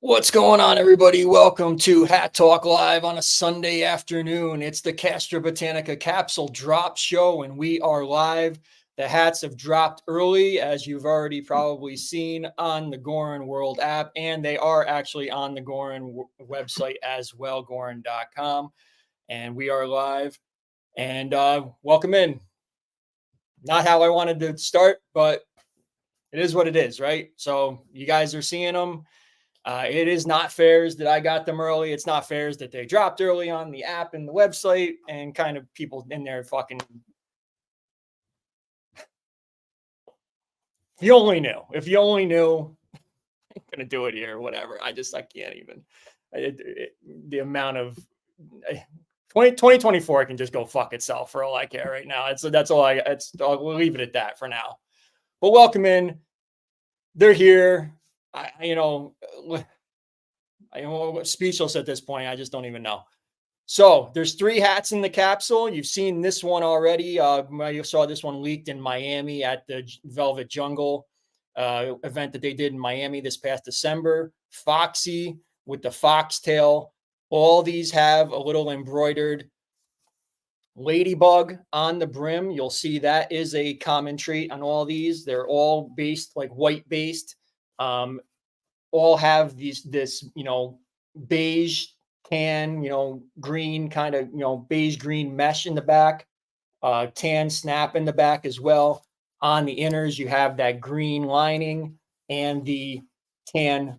What's going on, everybody? Welcome to Hat Talk Live on a Sunday afternoon. It's the Castra Botanica Capsule drop show, and we are live. The hats have dropped early, as you've already probably seen on the Goorin World app, and they are actually on the Goorin website as well, goorin.com. And we are live. And welcome in. Not how I wanted to start, but it is what it is, right? So you guys are seeing them. It is not fairs that I got them early. It's not fairs that they dropped early on the app and the website, and kind of people in there fucking. If you only knew. If you only knew, I'm gonna do it here. Whatever. I can't even. The amount of 2024 can just go fuck itself for all I care right now. That's all I. We'll leave it at that for now. But welcome in. They're here. I am speechless at this point. I just don't even know. So there's 3 hats in the capsule. You've seen this one already. You saw this one leaked in Miami at the Velvet Jungle event that they did in Miami this past December. Foxy with the foxtail. All these have a little embroidered ladybug on the brim. You'll see that is a common trait on all these. They're all based like white based. All have this beige tan, green kind of beige green mesh in the back, tan snap in the back as well. On the inners you have that green lining and the tan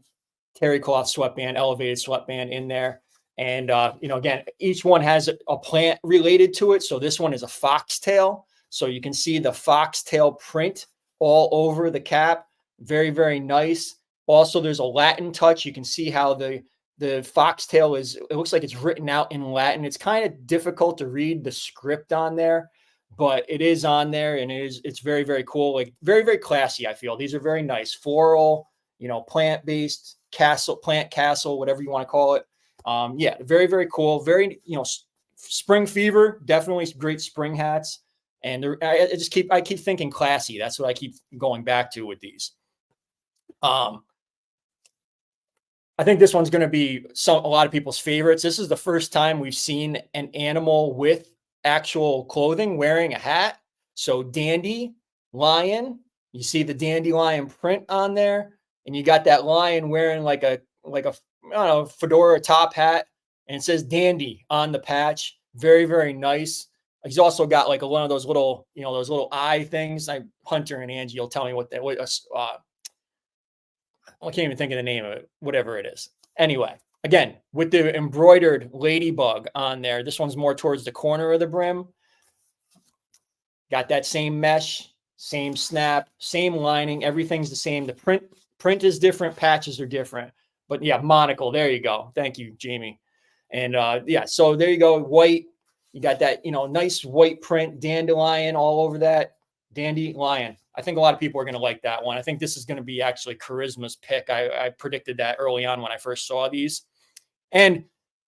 terry cloth sweatband, elevated sweatband in there. And again, each one has a plant related to it. So this one is a foxtail, so you can see the foxtail print all over the cap. Very, very nice. Also, there's a Latin touch. You can see how the foxtail it looks like it's written out in Latin. It's kind of difficult to read the script on there, but it is on there, and it's very, very cool. Like very, very classy, I feel. These are very nice. Floral, plant-based plant castle, whatever you want to call it. Yeah, very, very cool. Very, spring fever, definitely great spring hats. And I keep thinking classy. That's what I keep going back to with these. I think this one's going to be a lot of people's favorites. This is the first time we've seen an animal with actual clothing wearing a hat. So dandy lion, you see the dandelion print on there, and you got that lion wearing like a I don't know, fedora top hat, and it says dandy on the patch. Very, very nice. He's also got like one of those little eye things. Hunter and Angie will tell me what I can't even think of the name of it, whatever it is. Anyway, again, with the embroidered ladybug on there, this one's more towards the corner of the brim. Got that same mesh, same snap, same lining. Everything's the same. The print is different. Patches are different. But yeah, monocle. There you go. Thank you, Jamie. And yeah, so there you go. White. You got that, nice white print, dandelion all over that. Dandelion. I think a lot of people are going to like that one. I think this is going to be actually Charisma's pick. I predicted that early on when I first saw these. And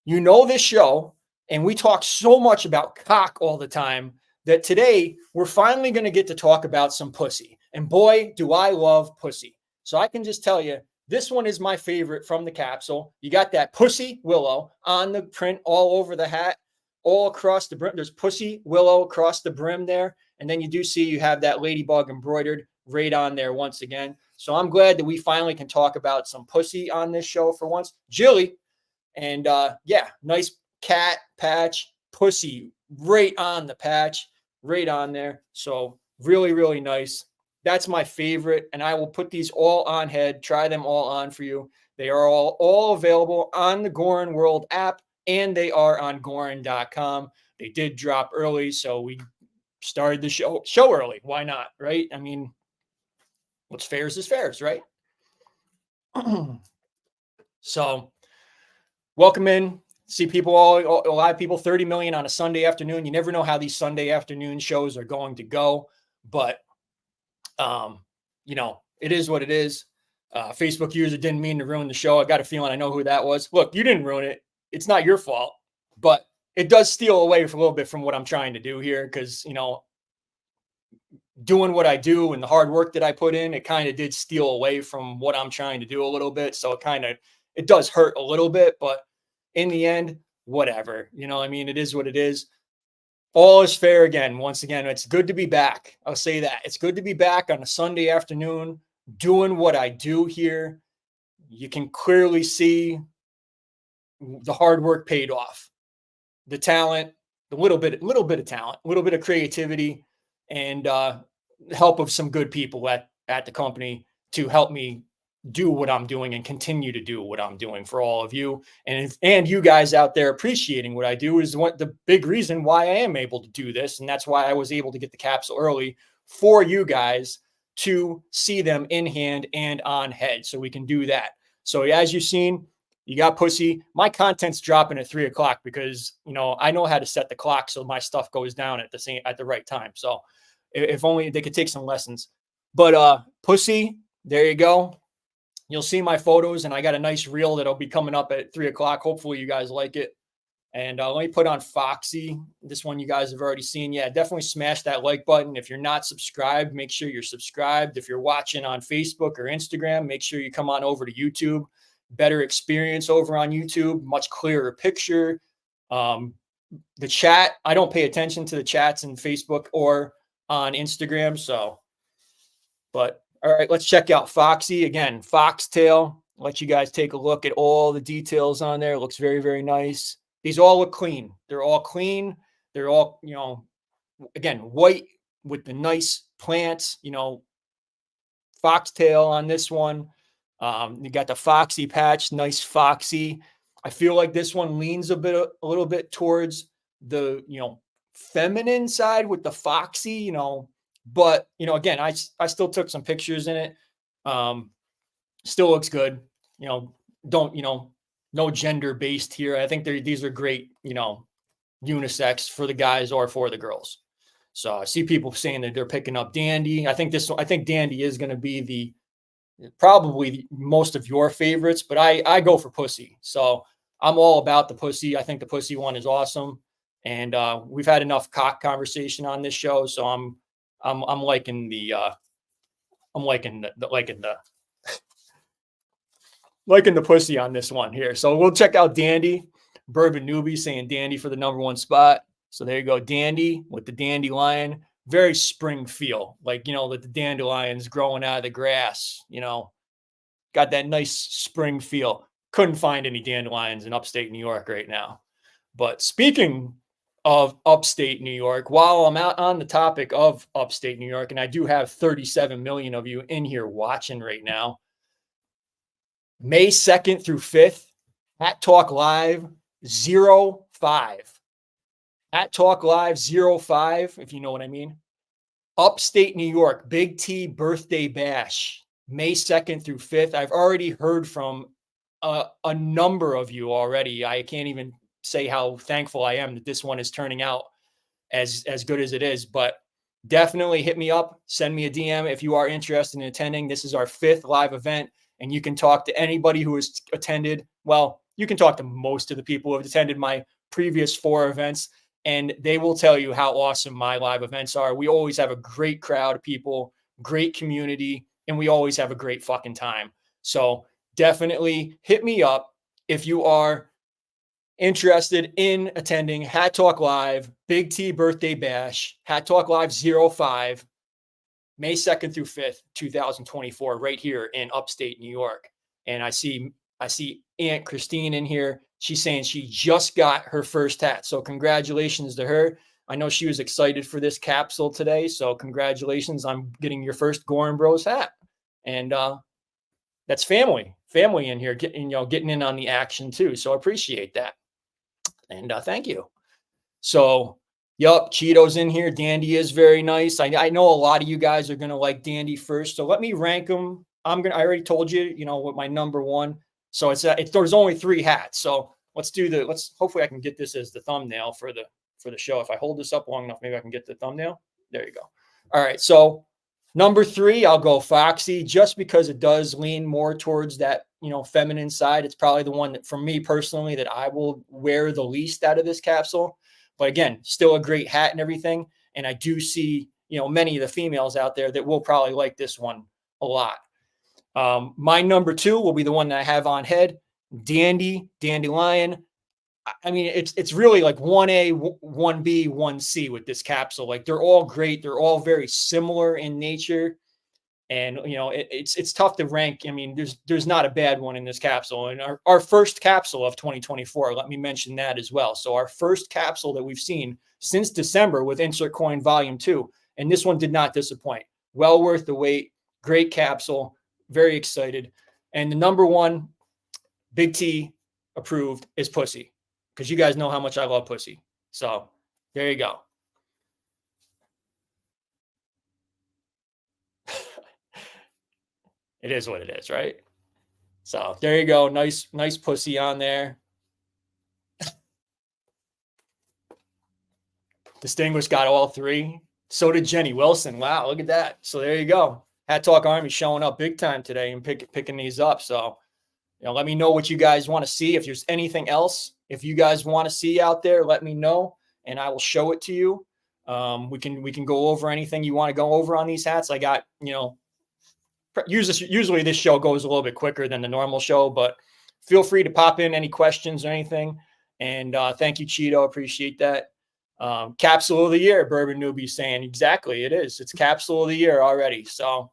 this show, and we talk so much about cock all the time, that today we're finally going to get to talk about some pussy. And boy, do I love pussy. So I can just tell you, this one is my favorite from the capsule. You got that pussy willow on the print all over the hat, all across the brim. There's pussy willow across the brim there. And then you have that ladybug embroidered right on there once again. So I'm glad that we finally can talk about some pussy on this show for once. Jilly. And yeah, nice cat patch, pussy right on the patch, right on there. So really, really nice. That's my favorite. And I will put these all on head, try them all on for you. They are all available on the Goorin World app, and they are on goorin.com. They did drop early, so we started the show early. Why not, right? I mean, what's fairs is fairs, right? So welcome in. See people, a lot of people, 30 million on a Sunday afternoon. You never know how these Sunday afternoon shows are going to go, but it is what it is. Facebook user didn't mean to ruin the show. I got a feeling I know who that was. Look, you didn't ruin it. It's not your fault, but it does steal away for a little bit from what I'm trying to do here. Cause doing what I do and the hard work that I put in, it kind of did steal away from what I'm trying to do a little bit. So it kind of it does hurt a little bit, but in the end, whatever. You know, I mean, it is what it is. All is fair again. Once again, it's good to be back. I'll say that. It's good to be back on a Sunday afternoon doing what I do here. You can clearly see the hard work paid off. The talent, the little bit of talent, a little bit of creativity, and help of some good people at the company to help me do what I'm doing and continue to do what I'm doing for all of you. And you guys out there appreciating what I do is what the big reason why I am able to do this. And that's why I was able to get the capsule early for you guys to see them in hand and on head. So we can do that. So as you've seen, you got Pussy. My content's dropping at 3 o'clock because, you know, I know how to set the clock so my stuff goes down at the right time. So if only they could take some lessons. But Pussy, there you go. You'll see my photos, and I got a nice reel that'll be coming up at 3 o'clock. Hopefully you guys like it. And let me put on Foxy. This one you guys have already seen. Yeah, definitely smash that like button. If you're not subscribed, make sure you're subscribed. If you're watching on Facebook or Instagram, make sure you come on over to YouTube. Better experience over on YouTube, much clearer picture. The chat, I don't pay attention to the chats in Facebook or on Instagram. So, but all right, let's check out Foxy again. Foxtail. Let you guys take a look at all the details on there. It looks very, very nice. These all look clean. They're all clean. They're all, you know, again, white with the nice plants, you know, foxtail on this one. You got the Foxy patch, nice Foxy. I feel like this one leans a little bit towards the, you know, feminine side with the Foxy, you know, but, you know, again, I still took some pictures in it. Still looks good. You know, don't, you know, no gender based here. I think these are great, you know, unisex for the guys or for the girls. So I see people saying that they're picking up Dandy. I think Dandy is going to be probably most of your favorites, but I go for Pussy. So I'm all about the Pussy. I think the Pussy one is awesome. And we've had enough cock conversation on this show. So I'm liking the liking the Pussy on this one here. So we'll check out Dandy. Bourbon Newbie saying Dandy for the #1 spot. So there you go. Dandy with the dandelion. Very spring feel. Like, you know, the dandelions growing out of the grass, you know, got that nice spring feel. Couldn't find any dandelions in upstate New York right now. But speaking of upstate New York, while I'm out on the topic of upstate New York, and I do have 37 million of you in here watching right now, May 2nd through 5th, at Talk Live 05. At Talk Live 05, if you know what I mean. Upstate New York, Big T Birthday Bash, May 2nd through 5th. I've already heard from a number of you already. I can't even say how thankful I am that this one is turning out as good as it is, but definitely hit me up, send me a DM if you are interested in attending. This is our 5th live event, and you can talk to anybody who has attended. Well, you can talk to most of the people who have attended my previous 4 events, and they will tell you how awesome my live events are. We always have a great crowd of people, great community, and we always have a great fucking time. So definitely hit me up if you are interested in attending Hat Talk Live, Big T Birthday Bash, Hat Talk Live 05, May 2nd through 5th, 2024, right here in upstate New York. And I see Aunt Christine in here. She's saying she just got her first hat. So congratulations to her. I know she was excited for this capsule today. So congratulations on getting your first Goorin Bros hat. And that's family in here, getting in on the action too. So I appreciate that. And thank you. So, yup, Cheeto's in here. Dandy is very nice. I know a lot of you guys are going to like Dandy first. So let me rank them. I already told you, what my #1. So there's only 3 hats. So hopefully I can get this as the thumbnail for the show. If I hold this up long enough, maybe I can get the thumbnail. There you go. All right. So #3, I'll go Foxy, just because it does lean more towards that, feminine side. It's probably the one that, for me personally, that I will wear the least out of this capsule. But again, still a great hat and everything. And I do see, many of the females out there that will probably like this one a lot. My #2 will be the one that I have on head. Dandelion. I mean, it's really like 1A, 1B, 1C with this capsule. Like they're all great. They're all very similar in nature. And it's tough to rank. I mean, there's not a bad one in this capsule. And our first capsule of 2024, let me mention that as well. So our first capsule that we've seen since December with Insert Coin Volume 2. And this one did not disappoint. Well worth the wait. Great capsule. Very excited. And the number one Big T approved is Pussy, because you guys know how much I love Pussy. So there you go. It is what it is, right? So there you go. Nice Pussy on there. Distinguished got all three. So did Jenny Wilson. Wow, look at that. So there you go. Hat Talk Army showing up big time today and picking these up. So, let me know what you guys want to see. If there's anything else, if you guys want to see out there, let me know and I will show it to you. We can go over anything you want to go over on these hats. I got, usually this show goes a little bit quicker than the normal show, but feel free to pop in any questions or anything. And thank you, Cheeto. Appreciate that. Capsule of the year, Bourbon Newbie saying exactly it is. It's capsule of the year already. So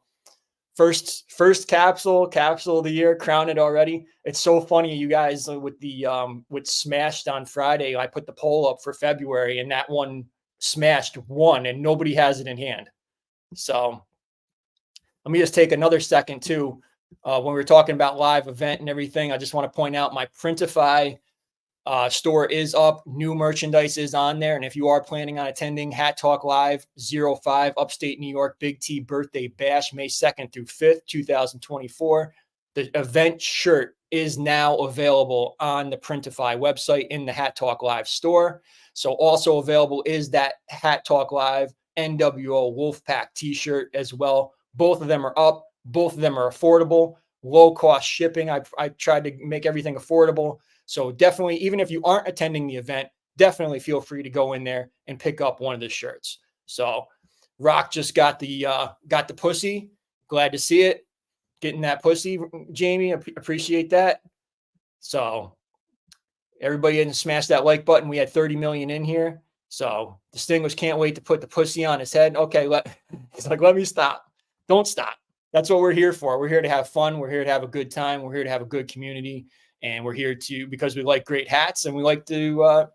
first capsule of the year, crown it already. It's so funny, you guys, with the with Smashed on Friday. I put the poll up for February, and that one Smashed won, and nobody has it in hand. So let me just take another second too. When we were talking about live event and everything, I just want to point out my Printify store is up. New merchandise is on there. And if you are planning on attending Hat Talk Live 05 Upstate New York Big T Birthday Bash, May 2nd through 5th, 2024, the event shirt is now available on the Printify website in the Hat Talk Live store. So also available is that Hat Talk Live NWO Wolfpack t-shirt as well. Both of them are up. Both of them are affordable. Low cost shipping. I tried to make everything affordable. So definitely, even if you aren't attending the event, definitely feel free to go in there and pick up one of the shirts. So Rock just got the Pussy. Glad to see it. Getting that Pussy, Jamie. Appreciate that. So everybody didn't smash that like button. We had 30 million in here. So Distinguished can't wait to put the Pussy on his head. Okay, he's like, let me stop. Don't stop. That's what we're here for. We're here to have fun. We're here to have a good time. We're here to have a good community. And we're here because we like great hats and we like to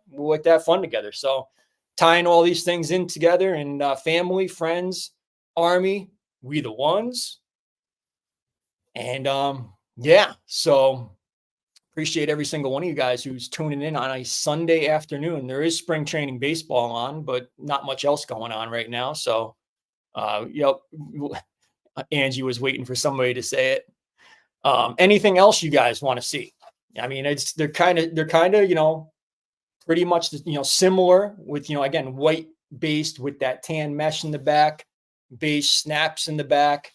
have fun together. So tying all these things in together, and family, friends, army, we the ones. And so appreciate every single one of you guys who's tuning in on a Sunday afternoon. There is spring training baseball on, but not much else going on right now. So, Angie was waiting for somebody to say it. Anything else you guys want to see? I mean, they're kind of, pretty much, similar with, again, white based with that tan mesh in the back, beige snaps in the back,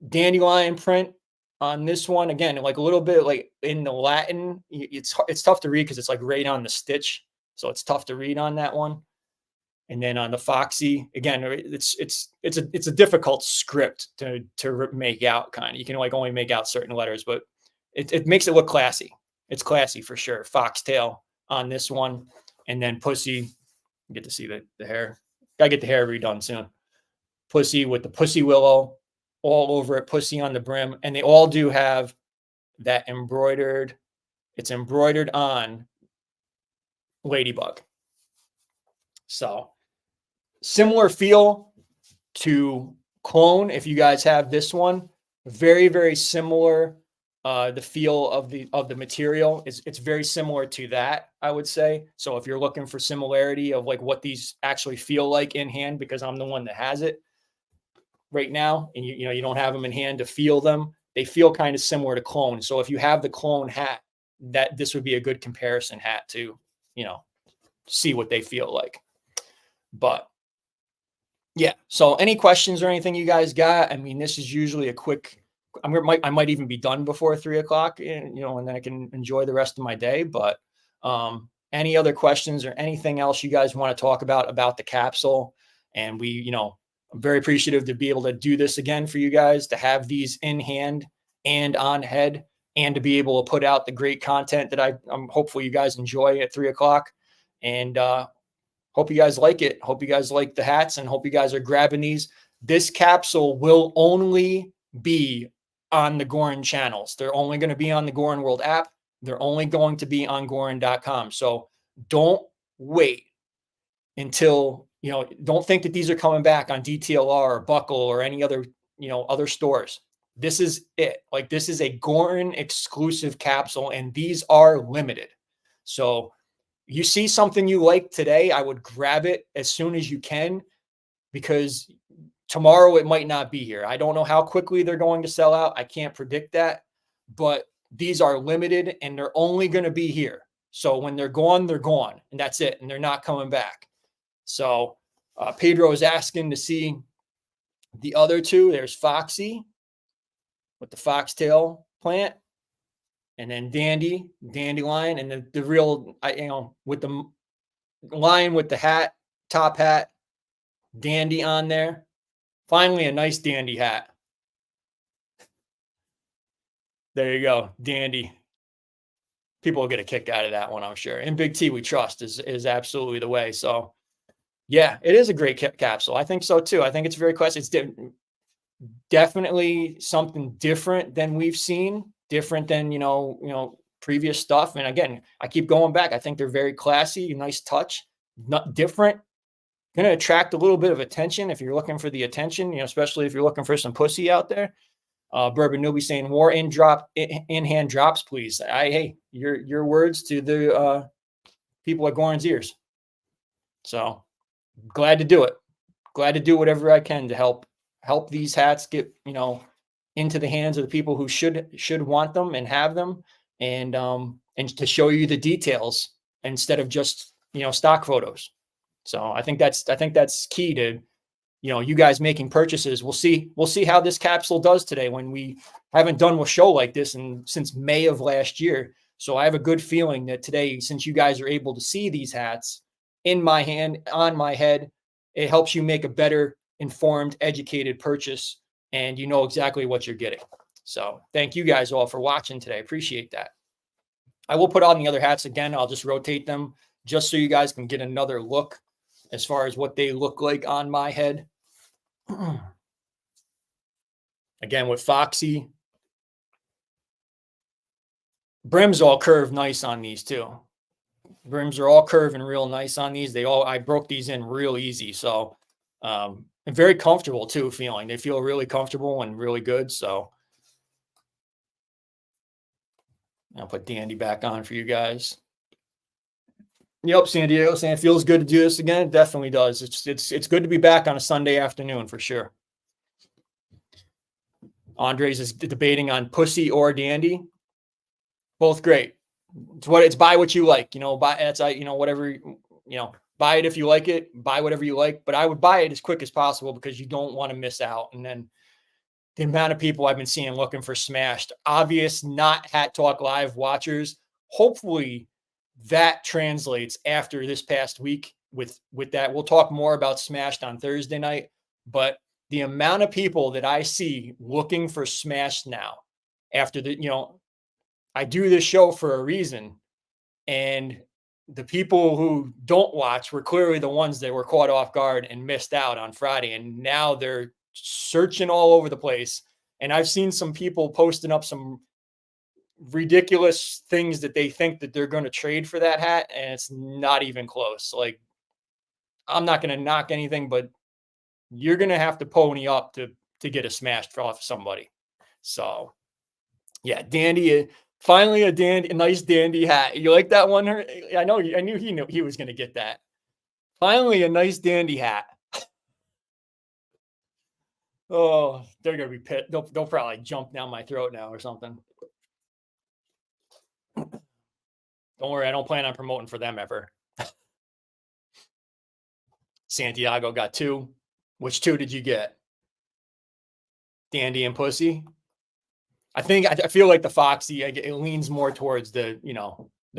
dandelion print on this one. Again, like a little bit like in the Latin, it's tough to read because it's like right on the stitch. So it's tough to read on that one. And then on the Foxy, again, it's a difficult script to make out, kind of. You can only make out certain letters, but it makes it look classy. It's classy for sure. Foxtail on this one, and then Pussy. You get to see the hair. Gotta get the hair redone soon. Pussy with the Pussy Willow all over it. Pussy on the brim, and they all do have that embroidered. It's embroidered on Ladybug. So similar feel to Clone. If you guys have this one, very, very similar. The feel of the material it's very similar to that, I would say. So if you're looking for similarity of like what these actually feel like in hand, because I'm the one that has it right now, and you don't have them in hand to feel them, they feel kind of similar to Clone. So if you have the Clone hat, that this would be a good comparison hat to, see what they feel like. But yeah, so any questions or anything you guys got? I mean, this is usually a quick. I might even be done before 3:00, and then I can enjoy the rest of my day. But any other questions or anything else you guys want to talk about the capsule? And I'm very appreciative to be able to do this again for you guys, to have these in hand and on head, and to be able to put out the great content that I'm hopefully you guys enjoy at 3 o'clock. And hope you guys like it. Hope you guys like the hats, and hope you guys are grabbing these. This capsule will only be on the Goorin channels. They're only going to be on the Goorin World app. They're only going to be on Goorin.com. So don't wait until, don't think that these are coming back on DTLR or Buckle or any other, other stores. This is it. Like, this is a Goorin exclusive capsule, and these are limited. So you see something you like today, I would grab it as soon as you can, because tomorrow it might not be here. I don't know how quickly they're going to sell out. I can't predict that, but these are limited and they're only going to be here. So when they're gone, and that's it. And they're not coming back. So Pedro is asking to see the other two. There's Foxy with the foxtail plant, and then Dandelion, and the real, with the lion with the hat, top hat, Dandy on there. Finally, a nice Dandy hat. There you go, Dandy. People will get a kick out of that one, I'm sure. And Big T, we trust, is absolutely the way. So, yeah, it is a great capsule. I think so too. I think it's very classy. It's definitely something different than we've seen, different than previous stuff. And again, I keep going back. I think they're very classy, nice touch, not different. Going to attract a little bit of attention if you're looking for the attention, especially if you're looking for some pussy out there. Bourbon Newbie saying more in hand drops, please. Hey, your words to the people at Goorin's ears. So glad to do it. Glad to do whatever I can to help these hats get into the hands of the people who should want them and have them, and to show you the details instead of just stock photos. So I think that's key to you guys making purchases. We'll see how this capsule does today, when we haven't done a show like this since May of last year. So I have a good feeling that today, since you guys are able to see these hats in my hand, on my head, it helps you make a better informed, educated purchase, and you know exactly what you're getting. So thank you guys all for watching today. Appreciate that. I will put on the other hats again. I'll just rotate them just so you guys can get another look as far as what they look like on my head. Again, with Foxy, brims all curve nice on these too. Brims are all curving real nice on these. I broke these in real easy. So, and very comfortable too, feeling. They feel really comfortable and really good. So I'll put Dandy back on for you guys. Yep, San Diego saying it feels good to do this again. It definitely does. It's good to be back on a Sunday afternoon for sure. Andres is debating on Pussy or Dandy. Both great. It's buy what you like. Whatever, buy it if you like it, buy whatever you like. But I would buy it as quick as possible, because you don't want to miss out. And then the amount of people I've been seeing looking for Smashed, obvious, not Hat Talk Live watchers, hopefully that translates after this past week with that. We'll talk more about Smashed on Thursday night, but the amount of people that I see looking for Smashed now after I do this show for a reason, and the people who don't watch were clearly the ones that were caught off guard and missed out on Friday. And now they're searching all over the place. And I've seen some people posting up some ridiculous things that they think that they're going to trade for that hat, and it's not even close. Like, I'm not going to knock anything, but you're going to have to pony up to get a Smashed off somebody. So yeah, Dandy, finally a nice Dandy hat. You like that one? I knew he was going to get that. Finally a nice Dandy hat. Oh, they're going to be pissed. They'll probably jump down my throat now or something. Don't worry, I don't plan on promoting for them ever. Santiago got 2. Which 2 did you get? Dandy and Pussy? I feel like the Foxy, it leans more towards the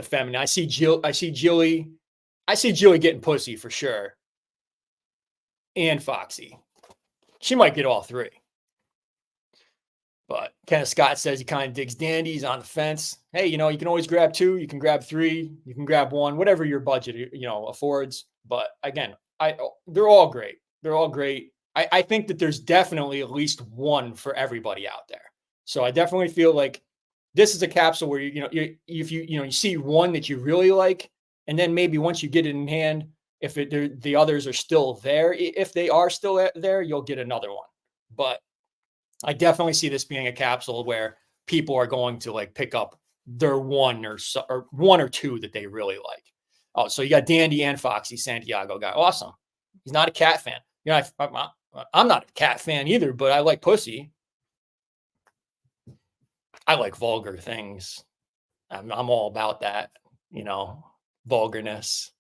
feminine. I see Jilly getting Pussy for sure. And Foxy. She might get all 3. But Kenneth Scott says he kind of digs dandy. He's on the fence. Hey, you can always grab 2. You can grab 3. You can grab 1, whatever your budget, affords. But again, they're all great. They're all great. I think that there's definitely at least one for everybody out there. So I definitely feel like this is a capsule where if you see one that you really like, and then maybe once you get it in hand, if the others are still there, if they are still there, you'll get another one. But I definitely see this being a capsule where people are going to like pick up their one or 1 or 2 that they really like. Oh, so you got Dandy and Foxy Santiago guy. Awesome. He's not a cat fan. I'm not a cat fan either, but I like pussy. I like vulgar things. I'm all about that, vulgarness.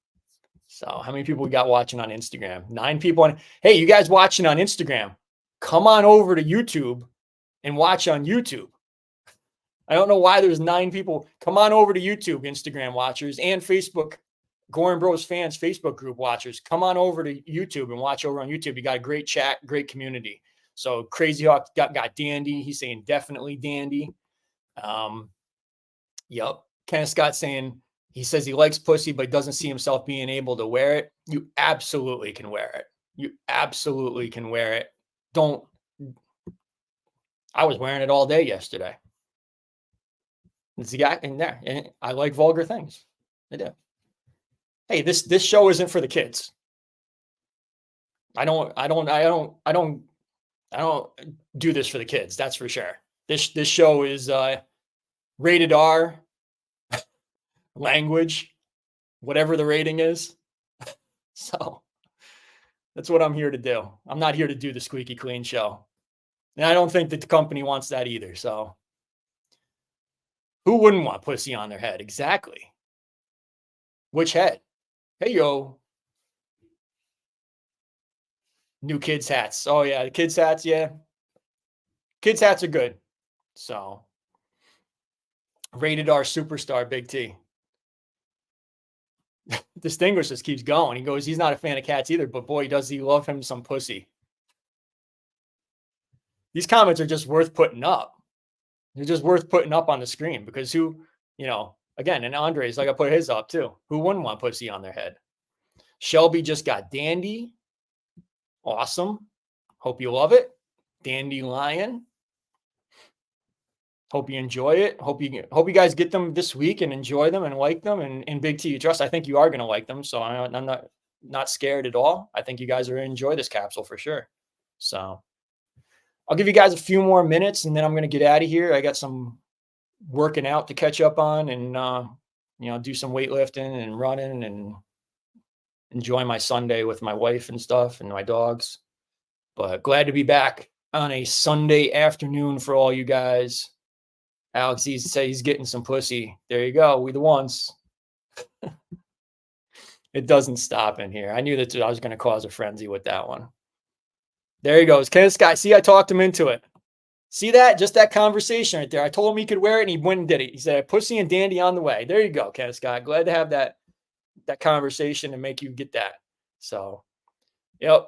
So how many people we got watching on Instagram? 9 people. Hey, you guys watching on Instagram, come on over to YouTube and watch on YouTube. I don't know why there's 9 people. Come on over to YouTube, Instagram watchers, and Facebook, Goorin Bros fans Facebook group watchers. Come on over to YouTube and watch over on YouTube. You got a great chat, great community. So Crazy Hawk got Dandy. He's saying definitely Dandy. Yep. Kenneth Scott saying he says he likes pussy, but doesn't see himself being able to wear it. You absolutely can wear it. You absolutely can wear it. I was wearing it all day yesterday. It's the guy in there, and I like vulgar things. I do. Hey, this show isn't for the kids. I don't do this for the kids. That's for sure. This show is rated R, language, whatever the rating is. So that's what I'm here to do. I'm not here to do the squeaky clean show. And I don't think that the company wants that either. So who wouldn't want pussy on their head? Exactly. Which head? Hey, yo. New kids' hats. Oh, yeah. The kids' hats. Yeah. Kids' hats are good. So rated R superstar, Big T. Distinguished just keeps going. He goes, he's not a fan of cats either, but boy, does he love him some pussy. These comments are just worth putting up. They're just worth putting up on the screen because again, and Andre's like I put his up too. Who wouldn't want pussy on their head? Shelby just got Dandy. Awesome. Hope you love it. Dandelion. Hope you enjoy it. Hope you guys get them this week and enjoy them and like them. And Big T, you trust. I think you are going to like them. So I'm not scared at all. I think you guys are going to enjoy this capsule for sure. So I'll give you guys a few more minutes and then I'm going to get out of here. I got some working out to catch up on and, do some weightlifting and running and enjoy my Sunday with my wife and stuff and my dogs. But glad to be back on a Sunday afternoon for all you guys. Alex, he's getting some pussy. There you go. We the ones. It doesn't stop in here. I knew that I was going to cause a frenzy with that one. There he goes. Kenneth Scott. See, I talked him into it. See that? Just that conversation right there. I told him he could wear it, and he went and did it. He said, pussy and dandy on the way. There you go, Kenneth Scott. Glad to have that conversation and make you get that. So,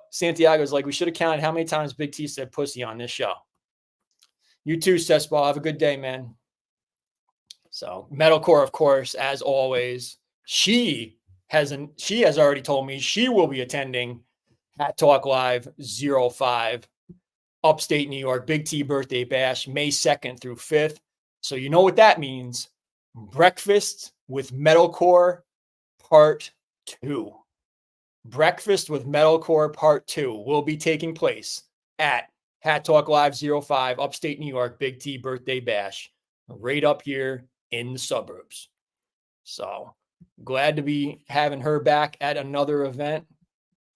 Santiago's like, we should have counted how many times Big T said pussy on this show. You too, Cessball. Have a good day, man. So, Metalcore, of course, as always. She has already told me she will be attending Hat Talk Live 05, upstate New York, Big T birthday bash, May 2nd through 5th. So you know what that means. Breakfast with Metalcore Part 2. Breakfast with Metalcore Part 2 will be taking place at Hat Talk Live 05, upstate New York, Big T birthday bash, right up here in the suburbs. So glad to be having her back at another event.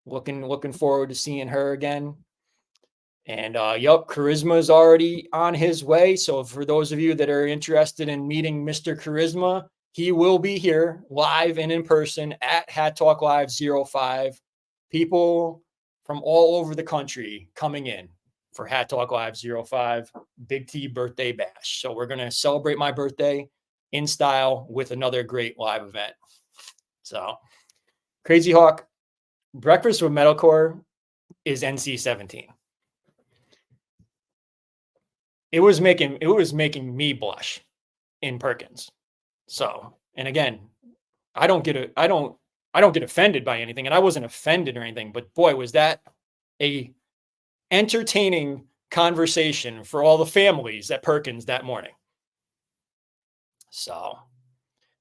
Looking forward to seeing her again. And Charisma is already on his way. So for those of you that are interested in meeting Mr. Charisma, he will be here live and in person at Hat Talk Live 05. People from all over the country coming in for Hat Talk Live 05, Big T birthday bash. So we're going to celebrate my birthday in style with another great live event. So Crazy Hawk, Breakfast with Metalcore is NC-17. it was making me blush in Perkins. So, and again, I don't get offended by anything, and I wasn't offended or anything, but boy, was that a entertaining conversation for all the families at Perkins that morning. So,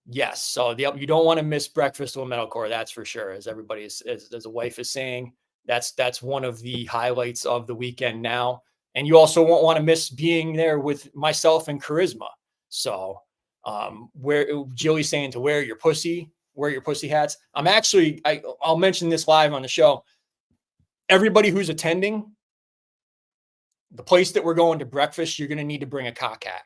yes, so you don't want to miss breakfast with metalcore, that's for sure. As everybody is, as the wife is saying, that's one of the highlights of the weekend now. And you also won't want to miss being there with myself and Charisma. So, where Jilly's saying to wear your pussy hats. I'll mention this live on the show. Everybody who's attending, the place that we're going to breakfast, you're going to need to bring a cock hat.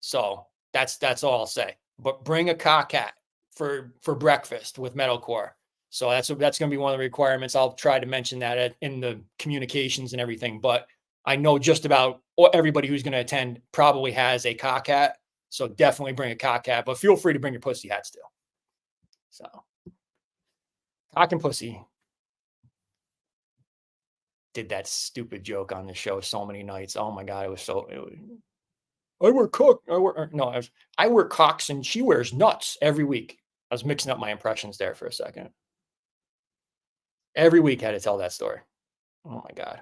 So that's all I'll say. But bring a cock hat for breakfast with metalcore. So that's going to be one of the requirements. I'll try to mention that in the communications and everything. But I know just about everybody who's going to attend probably has a cock hat. So definitely bring a cock hat. But feel free to bring your pussy hats too. So cock and pussy. Did that stupid joke on the show so many nights. Oh my God, I wear cook. I wear cocks and she wears nuts every week. I was mixing up my impressions there for a second. Every week I had to tell that story. Oh my God.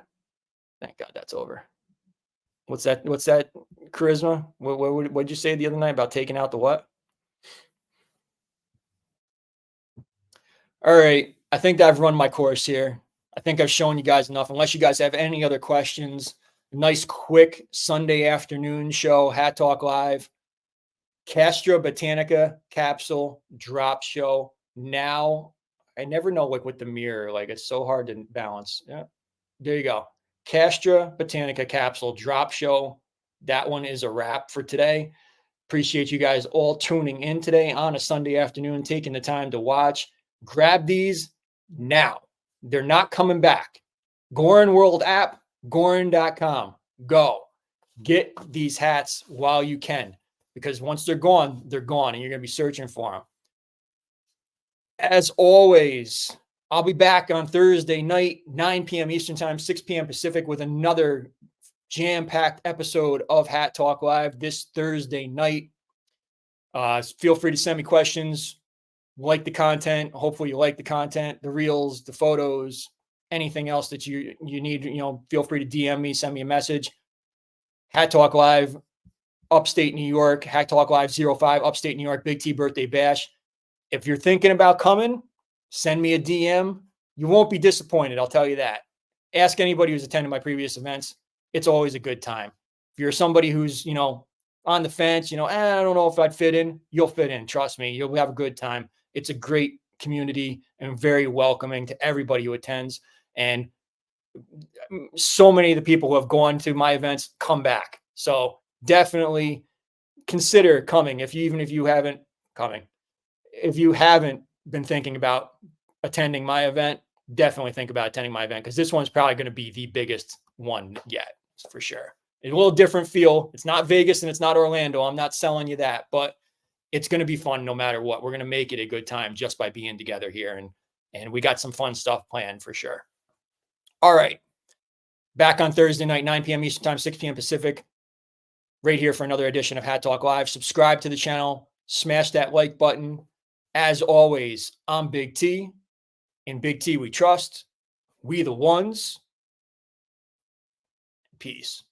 Thank God that's over. What's that? Charisma? What'd you say the other night about taking out the what? All right. I think I've run my course here. I think I've shown you guys enough. Unless you guys have any other questions, nice, quick Sunday afternoon show, Hat Talk Live, Castra Botanica Capsule drop show. Now, I never know with the mirror, it's so hard to balance. Yeah, there you go. Castra Botanica Capsule drop show. That one is a wrap for today. Appreciate you guys all tuning in today on a Sunday afternoon, taking the time to watch. Grab these now. They're not coming back. Goorin World app, Goorin.com. Go. Get these hats while you can, because once they're gone, and you're going to be searching for them. As always, I'll be back on Thursday night, 9 p.m. Eastern Time, 6 p.m. Pacific, with another jam-packed episode of Hat Talk Live this Thursday night. Feel free to send me questions. Like the content. Hopefully you like the content, the reels, the photos, anything else that you need. Feel free to DM me, send me a message. Hat Talk Live, upstate New York. Hat Talk Live 05, upstate New York, Big T birthday bash. If you're thinking about coming, send me a DM. You won't be disappointed, I'll tell you that. Ask anybody who's attended my previous events. It's always a good time. If you're somebody who's, on the fence, I don't know if I'd fit in, you'll fit in. Trust me, you'll have a good time. It's a great community and very welcoming to everybody who attends. And so many of the people who have gone to my events come back. So definitely consider coming. If you haven't been thinking about attending my event, definitely think about attending my event, because this one's probably going to be the biggest one yet, for sure. It's a little different feel. It's not Vegas and it's not Orlando. I'm not selling you that, but it's going to be fun no matter what. We're going to make it a good time just by being together here. And we got some fun stuff planned for sure. All right. Back on Thursday night, 9 p.m. Eastern Time, 6 p.m. Pacific, right here for another edition of Hat Talk Live. Subscribe to the channel. Smash that like button. As always, I'm Big T. In Big T we trust. We the ones. Peace.